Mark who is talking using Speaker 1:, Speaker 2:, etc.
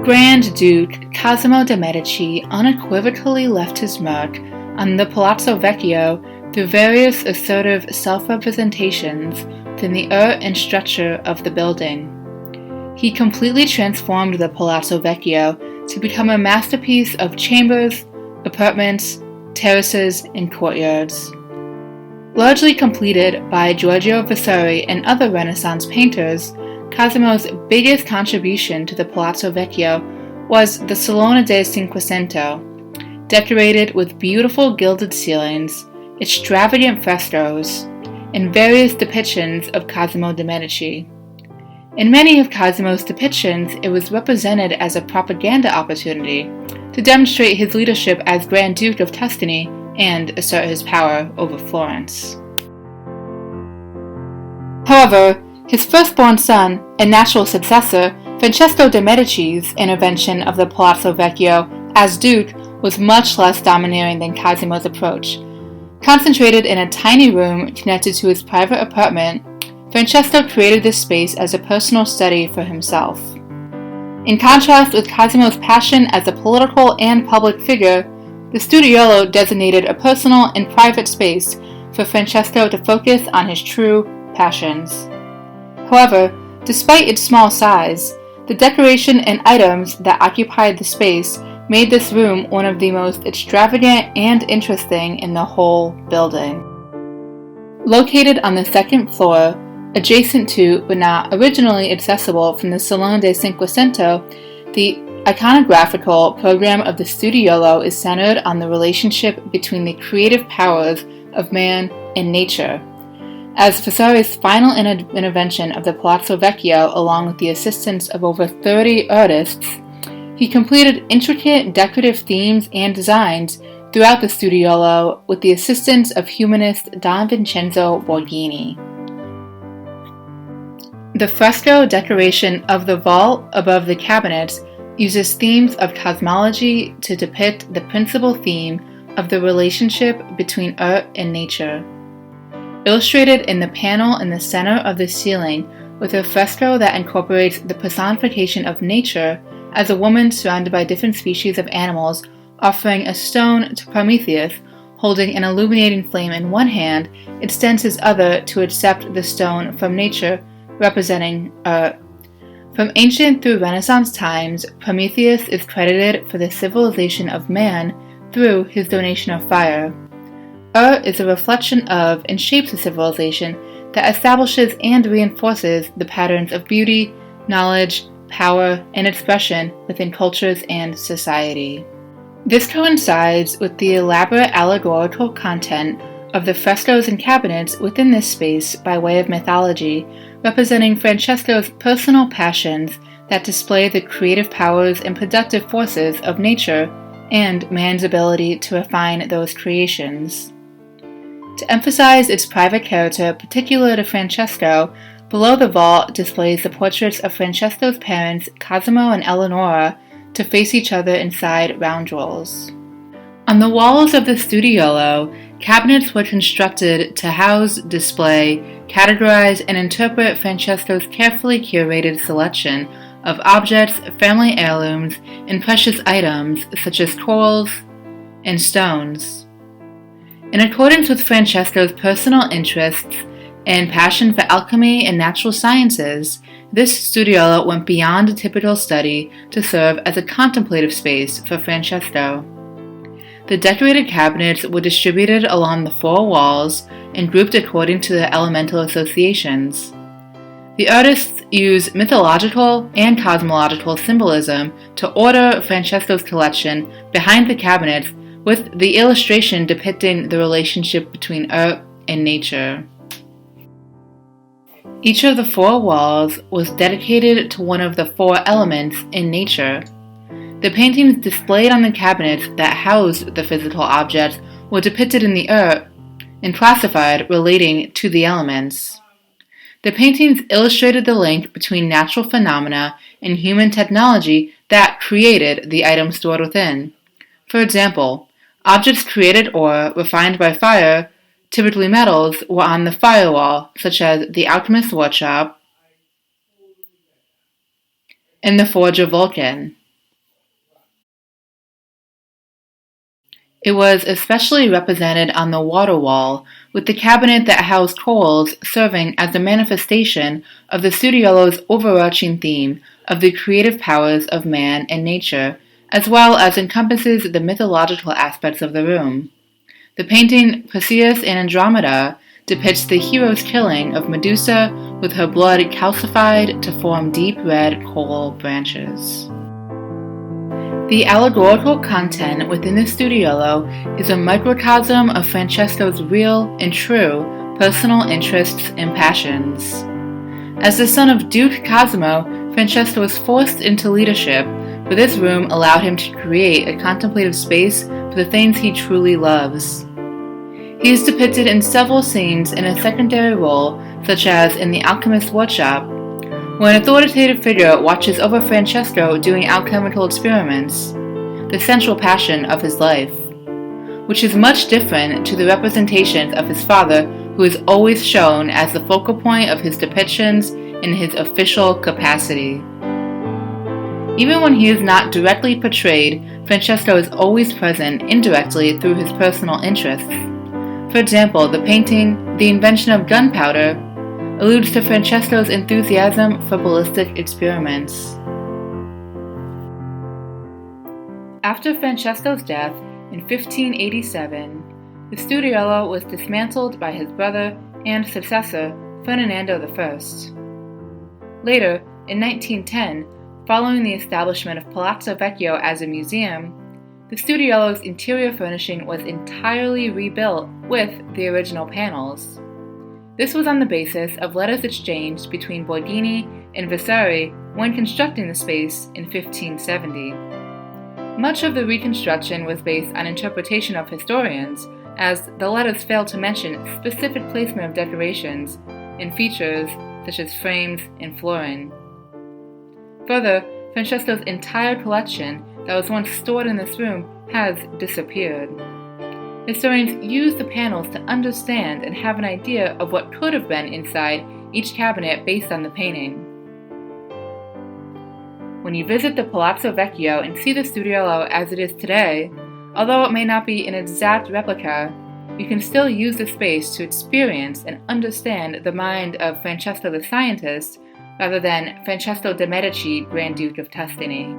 Speaker 1: Grand Duke Cosimo de' Medici unequivocally left his mark on the Palazzo Vecchio through various assertive self-representations within the art and structure of the building. He completely transformed the Palazzo Vecchio to become a masterpiece of chambers, apartments, terraces, and courtyards. Largely completed by Giorgio Vasari and other Renaissance painters, Cosimo's biggest contribution to the Palazzo Vecchio was the Salone del Cinquecento, decorated with beautiful gilded ceilings, extravagant frescoes, and various depictions of Cosimo de' Medici. In many of Cosimo's depictions, it was represented as a propaganda opportunity to demonstrate his leadership as Grand Duke of Tuscany and assert his power over Florence. However, his firstborn son and natural successor, Francesco de' Medici's intervention of the Palazzo Vecchio as Duke was much less domineering than Cosimo's approach. Concentrated in a tiny room connected to his private apartment, Francesco created this space as a personal study for himself. In contrast with Cosimo's passion as a political and public figure, the Studiolo designated a personal and private space for Francesco to focus on his true passions. However, despite its small size, the decoration and items that occupied the space made this room one of the most extravagant and interesting in the whole building. Located on the second floor, adjacent to but not originally accessible from the Salone del Cinquecento, the iconographical program of the Studiolo is centered on the relationship between the creative powers of man and nature. As Vasari's final intervention of the Palazzo Vecchio, along with the assistance of over 30 artists, he completed intricate decorative themes and designs throughout the Studiolo with the assistance of humanist Don Vincenzo Borghini. The fresco decoration of the vault above the cabinets uses themes of cosmology to depict the principal theme of the relationship between art and nature. Illustrated in the panel in the center of the ceiling with a fresco that incorporates the personification of nature as a woman surrounded by different species of animals offering a stone to Prometheus, holding an illuminating flame in one hand, extends his other to accept the stone from nature, representing art. From ancient through Renaissance times, Prometheus is credited for the civilization of man through his donation of fire. Art is a reflection of and shapes a civilization that establishes and reinforces the patterns of beauty, knowledge, power, and expression within cultures and society. This coincides with the elaborate allegorical content of the frescoes and cabinets within this space by way of mythology, representing Francesco's personal passions that display the creative powers and productive forces of nature and man's ability to refine those creations. To emphasize its private character particular to Francesco, below the vault displays the portraits of Francesco's parents, Cosimo and Eleonora, to face each other inside roundels. On the walls of the Studiolo, cabinets were constructed to house, display, categorize, and interpret Francesco's carefully curated selection of objects, family heirlooms, and precious items such as corals and stones. In accordance with Francesco's personal interests and passion for alchemy and natural sciences, this Studiolo went beyond a typical study to serve as a contemplative space for Francesco. The decorated cabinets were distributed along the four walls and grouped according to their elemental associations. The artists use mythological and cosmological symbolism to order Francesco's collection behind the cabinets, with the illustration depicting the relationship between art and nature. Each of the four walls was dedicated to one of the four elements in nature. The paintings displayed on the cabinets that housed the physical objects were depicted in the art and classified relating to the elements. The paintings illustrated the link between natural phenomena and human technology that created the items stored within. For example, objects created or refined by fire, typically metals, were on the firewall, such as the alchemist's workshop and the forge of Vulcan. It was especially represented on the water wall, with the cabinet that housed corals serving as a manifestation of the Studiolo's overarching theme of the creative powers of man and nature, as well as encompasses the mythological aspects of the room. The painting Perseus and Andromeda depicts the hero's killing of Medusa with her blood calcified to form deep red coral branches. The allegorical content within the Studiolo is a microcosm of Francesco's real and true personal interests and passions. As the son of Duke Cosimo, Francesco was forced into leadership, but this room allowed him to create a contemplative space for the things he truly loves. He is depicted in several scenes in a secondary role, such as in The Alchemist's Workshop, where an authoritative figure watches over Francesco doing alchemical experiments, the central passion of his life, which is much different to the representations of his father, who is always shown as the focal point of his depictions in his official capacity. Even when he is not directly portrayed, Francesco is always present indirectly through his personal interests. For example, the painting The Invention of Gunpowder alludes to Francesco's enthusiasm for ballistic experiments. After Francesco's death in 1587, the Studiolo was dismantled by his brother and successor, Ferdinando I. Later, in 1910, following the establishment of Palazzo Vecchio as a museum, the Studiolo's interior furnishing was entirely rebuilt with the original panels. This was on the basis of letters exchanged between Borghini and Vasari when constructing the space in 1570. Much of the reconstruction was based on interpretation of historians, as the letters failed to mention specific placement of decorations and features such as frames and flooring. Further, Francesco's entire collection that was once stored in this room has disappeared. Historians use the panels to understand and have an idea of what could have been inside each cabinet based on the painting. When you visit the Palazzo Vecchio and see the Studiolo as it is today, although it may not be an exact replica, you can still use the space to experience and understand the mind of Francesco the scientist rather than Francesco de' Medici, Grand Duke of Tuscany.